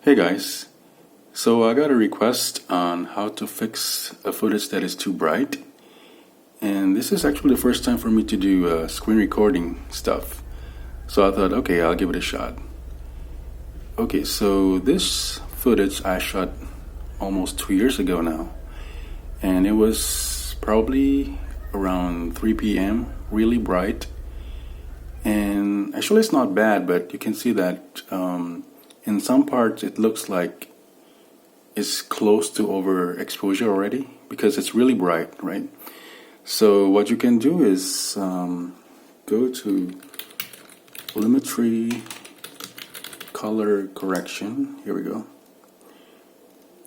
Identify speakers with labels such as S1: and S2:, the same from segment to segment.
S1: Hey guys, so I got a request on how to fix a footage that is too bright, and this is actually the first time for me to do screen recording stuff. So I thought, okay, I'll give it a shot. Okay, so this footage I shot almost 2 years ago now, and it was probably around 3 p.m., really bright. And actually, it's not bad, but you can see that in some parts it looks like it's close to overexposure already because it's really bright, right? So what you can do is go to Limitry color correction. Here we go.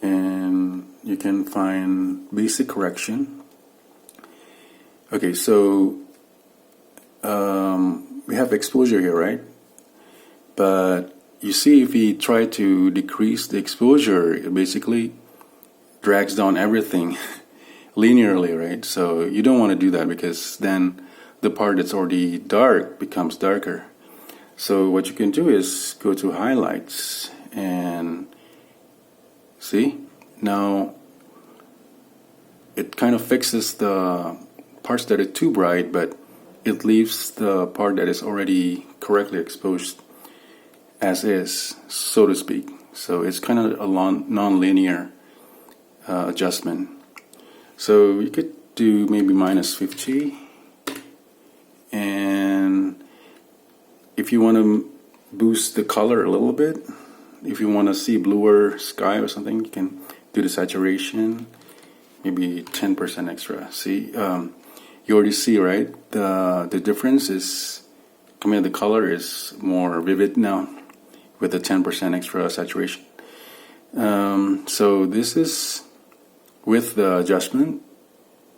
S1: And you can find basic correction. Okay, so we have exposure here, right? But you see, if we try to decrease the exposure, it basically drags down everything linearly, right? So you don't want to do that because then the part that's already dark becomes darker. So what you can do is go to highlights and see, now it kind of fixes the parts that are too bright, but it leaves the part that is already correctly exposed as is, so to speak. So it's kind of a non-linear adjustment. So you could do maybe -50, and if you want to boost the color a little bit, if you want to see bluer sky or something, you can do the saturation, maybe 10% extra. See, you already see, right? The difference is, the color is more vivid now with the 10% extra saturation. So this is with the adjustment.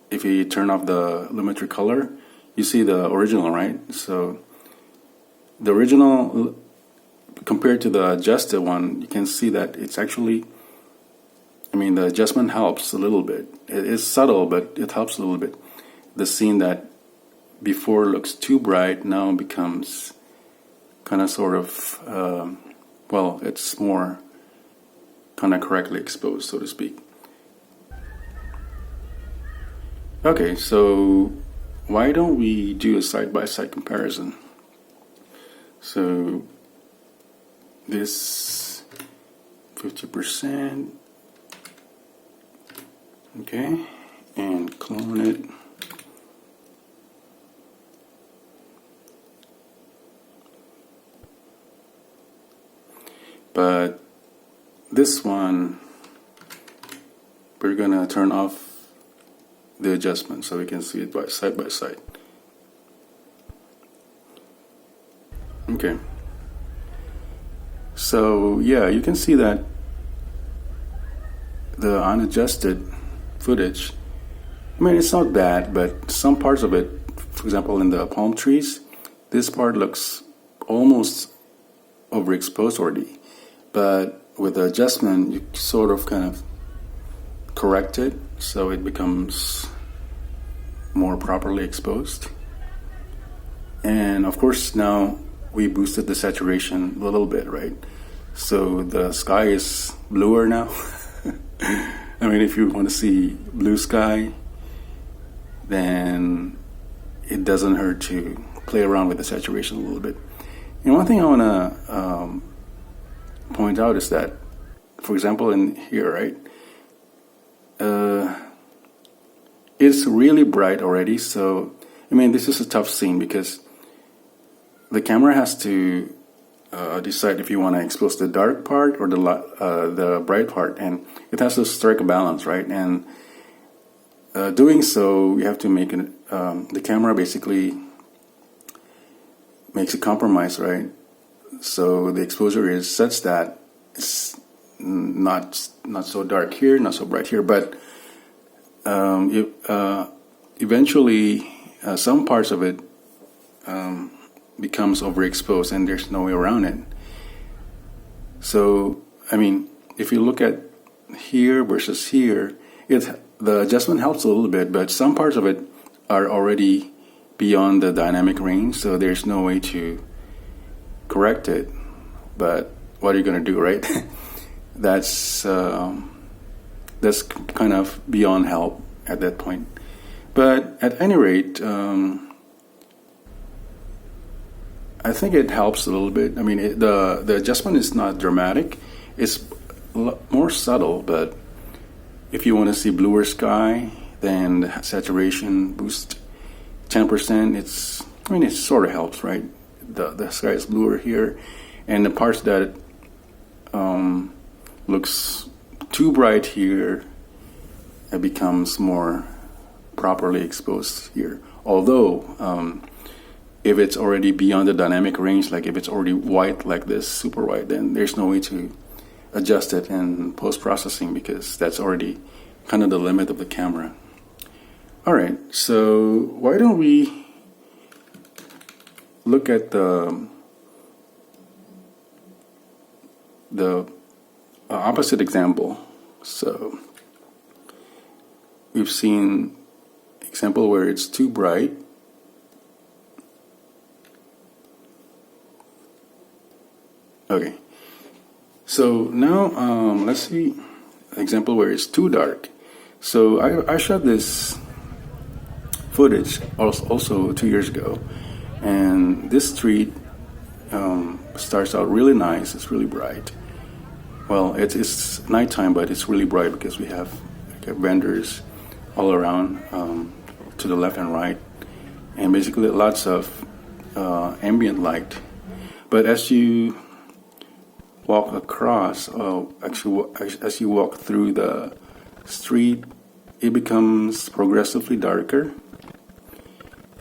S1: If you turn off the Limitry color, you see the original, right? So the original compared to the adjusted one, you can see that it's actually, the adjustment helps a little bit. It is subtle, but it helps a little bit. The scene that before looks too bright now becomes kind of sort of, it's more kind of correctly exposed, so to speak. Okay, so why don't we do a side-by-side comparison? So this 50%, okay, and clone it. But this one, we're gonna turn off the adjustment so we can see it side by side. Okay. So yeah, you can see that the unadjusted footage, it's not bad, but some parts of it, for example, in the palm trees, this part looks almost overexposed already. But with the adjustment, you sort of kind of correct it so it becomes more properly exposed. And of course, now we boosted the saturation a little bit, right? So the sky is bluer now. If you want to see blue sky, then it doesn't hurt to play around with the saturation a little bit. And one thing I want to point out is that, for example, in here, right, it's really bright already. So this is a tough scene because the camera has to decide if you want to expose the dark part or the bright part, and it has to strike a balance, right? And doing so, you have to make the camera basically makes a compromise, right? So the exposure is such that it's not so dark here, not so bright here, but eventually some parts of it becomes overexposed, and there's no way around it. So if you look at here versus here, the adjustment helps a little bit, but some parts of it are already beyond the dynamic range, so there's no way to correct it. But what are you going to do, right? that's kind of beyond help at that point. But at any rate, I think it helps a little bit. I mean, the adjustment is not dramatic; it's more subtle. But if you want to see bluer sky, then the saturation boost 10%. It sort of helps, right? The sky is bluer here, and the parts that looks too bright here, it becomes more properly exposed here. Although, if it's already beyond the dynamic range, like if it's already white like this, super white, then there's no way to adjust it in post-processing because that's already kind of the limit of the camera. All right, so why don't we look at the opposite example. So we've seen example where it's too bright. Okay, so now let's see an example where it's too dark. So I shot this footage also 2 years ago, and this street starts out really nice. It's really bright. Well, it's nighttime, but it's really bright because we have vendors all around to the left and right, and basically lots of ambient light. But as you walk across, as you walk through the street, it becomes progressively darker,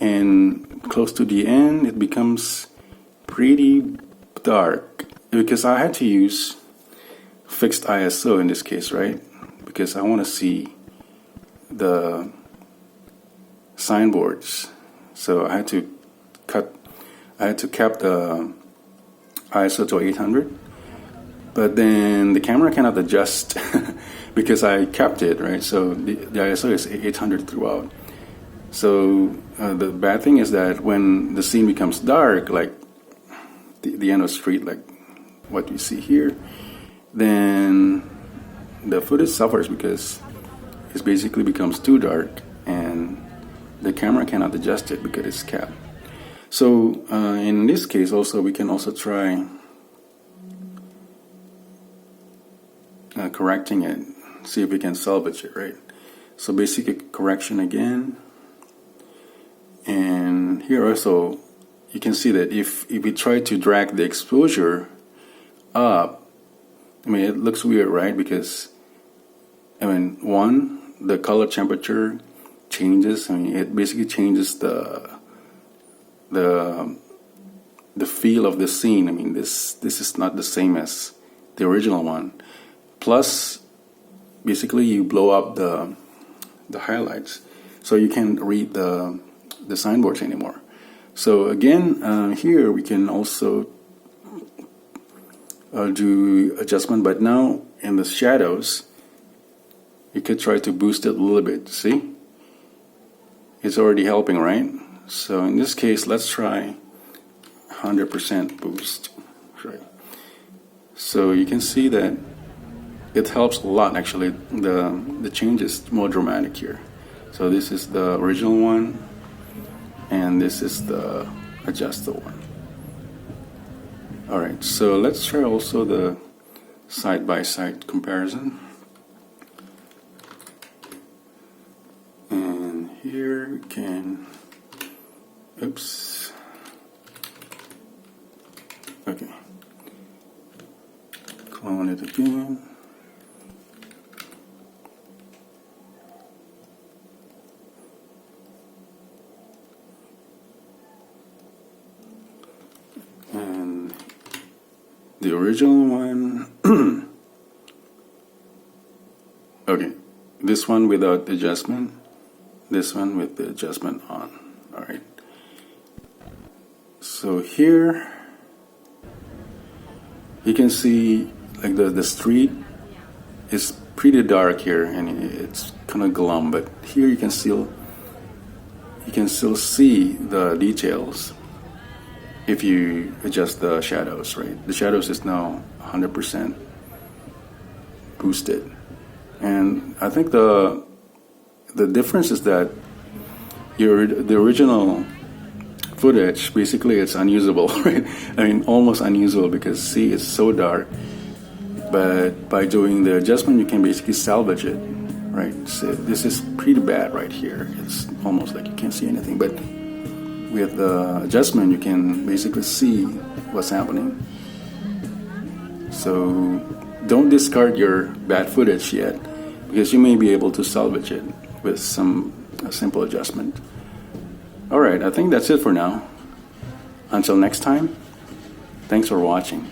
S1: and close to the end, it becomes pretty dark because I had to use fixed ISO in this case, right? Because I want to see the signboards, so I had to cap the ISO to 800. But then the camera cannot adjust because I capped it, right? So the ISO is 800 throughout. So the bad thing is that when the scene becomes dark, like the end of the street, like what you see here, then the footage suffers because it basically becomes too dark and the camera cannot adjust it because it's capped. So in this case also, we can also try correcting it, see if we can salvage it, right? So basic correction again, and here also you can see that if we try to drag the exposure up, I mean, it looks weird, right? Because I mean, one, the color temperature changes. I mean, it basically changes the feel of the scene. I mean, this is not the same as the original one. Plus, basically, you blow up the highlights, so you can't read the signboards anymore. So again, here we can also do adjustment, but now in the shadows, you could try to boost it a little bit. See, it's already helping, right? So in this case, let's try 100% boost. Right. So you can see that it helps a lot. Actually, the change is more dramatic here. So this is the original one, and this is the adjusted one. All right. So let's try also the side-by-side comparison. And here we can. Oops. Okay. Clone it again. And the original one. Okay. This one without adjustment. This one with the adjustment on. All right. So here you can see like the street is pretty dark here and it's kind of glum, but here you can still see the details if you adjust the shadows, right? The shadows is now 100%. boost it. And I think the difference is that the original footage, basically it's unusable, right? I mean, almost unusable, because see, it's so dark. But by doing the adjustment, you can basically salvage it, right? So this is pretty bad right here. It's almost like you can't see anything. But with the adjustment, you can basically see what's happening. So don't discard your bad footage yet, because you may be able to salvage it with a simple adjustment. All right, I think that's it for now. Until next time, thanks for watching.